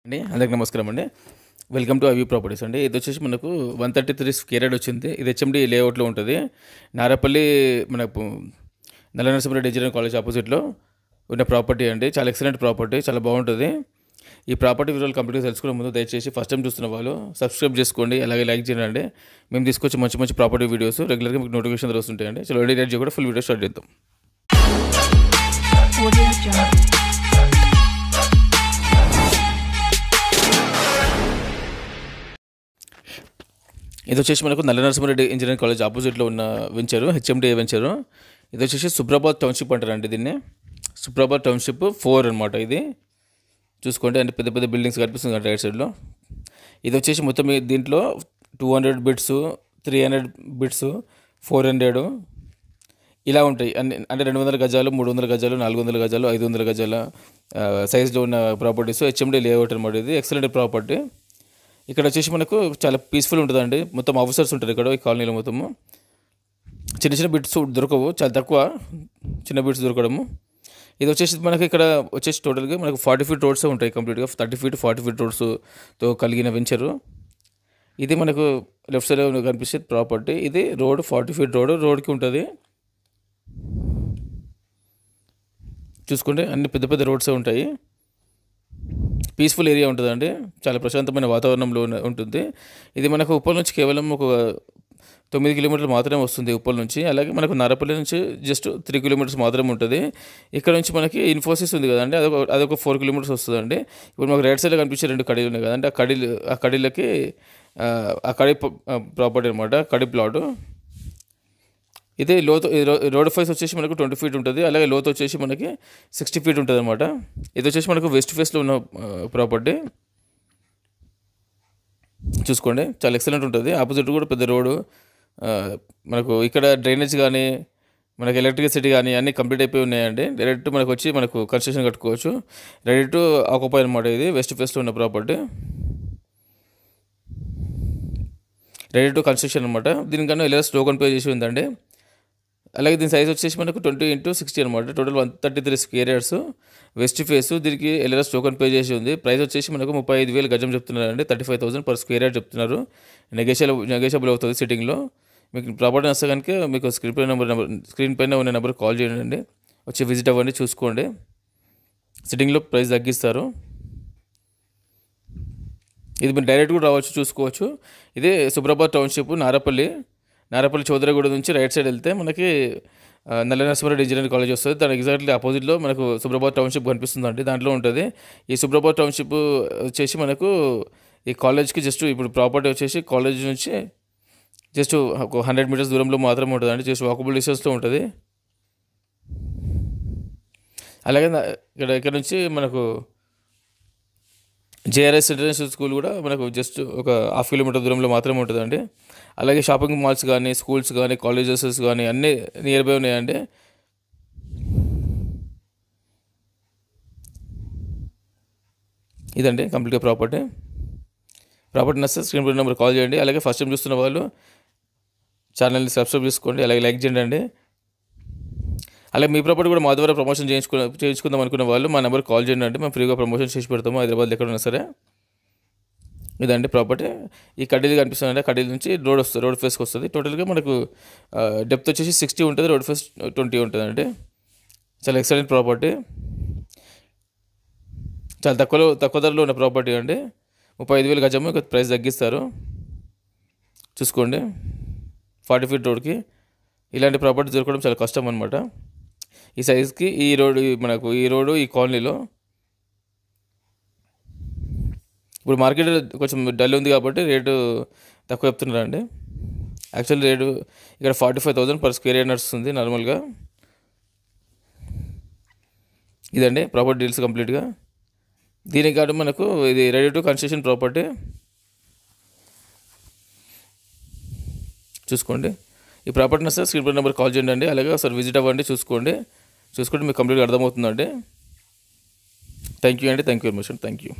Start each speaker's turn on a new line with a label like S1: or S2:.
S1: అండి అందరికి నమస్కారం అండి. వెల్కమ్ టు అవి ప్రాపర్టీస్ అండి. ఇది వచ్చేసి మనకు 133 స్క్వేర్ యార్డ్ వచ్చింది. ఇది హెచ్ఎండి లేఅవుట్లో ఉంటుంది. నారపల్లి మనకు నల్లనరసింహారెడ్డి ఇంజనీరింగ్ కాలేజ్ ఆపోజిట్లో ఉన్న ప్రాపర్టీ అండి. చాలా ఎక్సలెంట్ ప్రాపర్టీ, చాలా బాగుంటుంది. ఈ ప్రాపర్టీ వివరాలు కంప్లీట్గా తెలుసుకునే ముందు దయచేసి ఫస్ట్ టైం చూస్తున్న వాళ్ళు సబ్స్క్రైబ్ చేసుకోండి, అలాగే లైక్ చేయండి. మేము తీసుకొచ్చి మంచి మంచి ప్రాపర్టీ వీడియోస్ రెగ్యులర్గా మీకు నోటిఫికేషన్ వస్తుంటాయండి. సో రెడీ రేట్ కూడా ఫుల్ వీడియో స్టార్ట్ చేద్దాం. ఇది వచ్చేసి మనకు నల్లనరసింహారెడ్డి ఇంజనీరింగ్ కాలేజ్ ఆపోజిట్లో ఉన్న వెంచరు, హెచ్ఎండి వెంచరు. ఇది వచ్చేసి సుబ్రాబాద్ టౌన్షిప్ అంటారండి దీన్ని. సుబ్రాబాద్ టౌన్షిప్ 4 అనమాట. ఇది చూసుకోండి, అంటే పెద్ద పెద్ద బిల్డింగ్స్ కనిపిస్తుంది అంటే రైట్ సైడ్లో. ఇది వచ్చేసి మొత్తం దీంట్లో 200 బిట్స్, 300 బిట్స్, 400 ఇలా ఉంటాయి అన్ని. అంటే 200 గజాలు, 300 గజాలు, 400 గజాలు, 500 గజాల సైజ్లో ఉన్న ప్రాపర్టీస్. హెచ్ఎండి లేఅవుట్ అనమాట. ఇది ఎక్సలెంట్ ప్రాపర్టీ. ఇక్కడ వచ్చేసి మనకు చాలా పీస్ఫుల్ ఉంటుందండి. మొత్తం ఆఫీసర్స్ ఉంటారు ఇక్కడ ఈ కాలనీలో. మొత్తము చిన్న చిన్న బిట్స్ దొరకవు, చాలా తక్కువ చిన్న బిట్స్ దొరకడము. ఇది వచ్చేసి మనకి ఇక్కడ వచ్చేసి టోటల్గా మనకు 40 ఫీట్ రోడ్సే ఉంటాయి కంప్లీట్గా. 30 ఫీట్ 40 ఫీట్ రోడ్స్తో కలిగిన వెంచరు. ఇది మనకు లెఫ్ట్ సైడ్ కనిపిస్తే ప్రాపర్టీ. ఇది రోడ్ 40 ఫీట్ రోడ్కి ఉంటుంది. చూసుకుంటే అన్ని పెద్ద పెద్ద రోడ్సే ఉంటాయి. పీస్ఫుల్ ఏరియా ఉంటుందండి, చాలా ప్రశాంతమైన వాతావరణంలో ఉంటుంది. ఇది మనకు ఉప్పల్ నుంచి కేవలం ఒక 9 కిలోమీటర్లు మాత్రమే వస్తుంది ఉప్పల్ నుంచి. అలాగే మనకు నారపల్లి నుంచి జస్ట్ 3 కిలోమీటర్స్ మాత్రమే ఉంటుంది. ఇక్కడ నుంచి మనకి ఇన్ఫోసిస్ ఉంది కదండి, అదొక 4 కిలోమీటర్స్ వస్తుందండి. ఇప్పుడు మనకు రైట్ సైడ్లో కనిపించే 2 కడీలు ఉన్నాయి కదండి, ఆ కడీలకి ఆ కడీ ప్రాపర్టీ అనమాట, కడీ ప్లాటు. ఇది లోతు రోడ్ ఫేస్ వచ్చేసి మనకు 20 ఫీట్ ఉంటుంది. అలాగే లోతు వచ్చేసి మనకి 60 ఫీట్ ఉంటుంది అనమాట. ఇది వచ్చేసి మనకు వెస్ట్ ఫేస్లో ఉన్న ప్రాపర్టీ. చూసుకోండి, చాలా ఎక్సలెంట్ ఉంటుంది. ఆపోజిట్ కూడా పెద్ద రోడ్డు. మనకు ఇక్కడ డ్రైనేజ్ కానీ, మనకి ఎలక్ట్రిసిటీ కానీ అన్నీ కంప్లీట్ అయిపోయి ఉన్నాయండి. డైరెక్ట్ మనకు వచ్చి మనకు కన్స్ట్రక్షన్ కట్టుకోవచ్చు. రెడీ టు ఆక్యుపై అనమాట. ఇది వెస్ట్ ఫేస్లో ఉన్న ప్రాపర్టీ, రెడీ టు కన్స్ట్రక్షన్ అనమాట. దీనికన్నా ఎలా టోకెన్ పే చేసి ఉందండి. అలాగే దీని సైజ్ వచ్చేసి మనకు 20x60 అనమాట. Total 133 square yards west face. దీనికి ఎల్ఆర్ఎస్ టోకెన్ పే చేసి ఉంది. ప్రైస్ వచ్చేసి మనకు 35,000 గజం చెప్తున్నారండి. 35,000 పర్ స్క్వేర్ యార్డ్ చెప్తున్నారు. నెగోషియబుల్ అవుతుంది సిట్టింగ్లో. మీకు ప్రాపర్టీ వస్తే కనుక మీకు స్క్రీన్ పైన ఉన్న నెంబర్ కాల్ చేయండి, వచ్చి విజిట్ అవ్వండి, చూసుకోండి. సిట్టింగ్లో ప్రైస్ తగ్గిస్తారు. ఇది మీరు డైరెక్ట్ కూడా రావచ్చు, చూసుకోవచ్చు. ఇదే సుబ్రాబాద్ టౌన్షిప్, నారపల్లి చౌదరిగూడ నుంచి రైట్ సైడ్ వెళ్తే మనకి నల్లనరసింహారెడ్డి ఇంజనీరింగ్ కాలేజ్ వస్తుంది. దాని ఎగ్జాక్ట్లీ ఆపోజిట్లో మనకు సుబ్రాబాద్ టౌన్షిప్ కనిపిస్తుందండి, దాంట్లో ఉంటుంది. ఈ సుబ్రాబాద్ టౌన్షిప్ వచ్చేసి మనకు ఈ కాలేజ్కి జస్ట్ ఇప్పుడు ప్రాపర్టీ వచ్చేసి కాలేజ్ నుంచి జస్ట్ ఒక 100 మీటర్స్ దూరంలో మాత్రమే ఉంటుందండి. జస్ట్ వాకబుల్ డిస్టెన్స్లో ఉంటుంది. అలాగే ఇక్కడ నుంచి మనకు జేఆర్ఎస్ ఇంటర్నేషనల్ స్కూల్ కూడా మనకు జస్ట్ ఒక 1/2 కిలోమీటర్ దూరంలో మాత్రమే ఉంటుందండి. అలాగే షాపింగ్ మాల్స్ కానీ, స్కూల్స్ కానీ, కాలేజెస్ కానీ అన్నీ నియర్ బై ఉన్నాయండి. ఇదండి కంప్లీట్గా ప్రాపర్టీ నచ్చితే స్క్రీన్ పై నెంబర్ కాల్ చేయండి. అలాగే ఫస్ట్ టైం చూస్తున్న వాళ్ళు ఛానల్ని సబ్స్క్రైబ్ చేసుకోండి, అలాగే లైక్ చేయండి. అలాగే మీ ప్రాపర్టీ కూడా మా ద్వారా ప్రమోషన్ చేయించుకుందాం అనుకున్న వాళ్ళు మా నెంబర్ కాల్ చేయండి. మేము ఫ్రీగా ప్రమోషన్ చేసి పెడతాము హైదరాబాద్లో ఎక్కడ ఉన్నా సరే. ఇదండి ప్రాపర్టీ. ఈ కడ్డీలు కనిపిస్తుందంటే కడ్డీల నుంచి రోడ్ వస్తుంది, రోడ్ ఫేస్కి వస్తుంది. టోటల్గా మనకు డెప్త్ వచ్చేసి 60 ఉంటుంది, రోడ్ ఫేస్ 20 ఉంటుంది అండి. చాలా ఎక్సలెంట్ ప్రాపర్టీ, చాలా తక్కువ ధరలో ఉన్న ప్రాపర్టీ అండి. 35,000 గజము, ఇక ప్రైస్ తగ్గిస్తారు. చూసుకోండి, 40 ఫీట్ రోడ్కి ఇలాంటి ప్రాపర్టీ దొరకడం చాలా కష్టం అనమాట. ఈ సైజ్కి ఈ రోడ్డు ఈ కాలనీలో ఇప్పుడు మార్కెట్ కొంచెం డల్ ఉంది కాబట్టి రేటు తక్కువ చెప్తున్నారండి. యాక్చువల్ రేటు ఇక్కడ 45,000 పర్ స్క్వేర్ యార్డ్ నడుస్తుంది నార్మల్గా. ఇదండి ప్రాపర్టీ డీల్స్ కంప్లీట్గా. దీనికి కాదు మనకు ఇది రెడీ టు కన్స్ట్రక్షన్ ప్రాపర్టీ. చూసుకోండి, ఈ ప్రాపర్టీ నచ్చితే స్క్రీన్ పై నెంబర్ కాల్ చేయండి. అలాగే ఒకసారి విజిట్ అవ్వండి, చూసుకోండి మీకు కంప్లీట్గా అర్థమవుతుందండి. థ్యాంక్ యూ అండి, థ్యాంక్ యూ వెరీ మచ్ అండి, థ్యాంక్ యూ.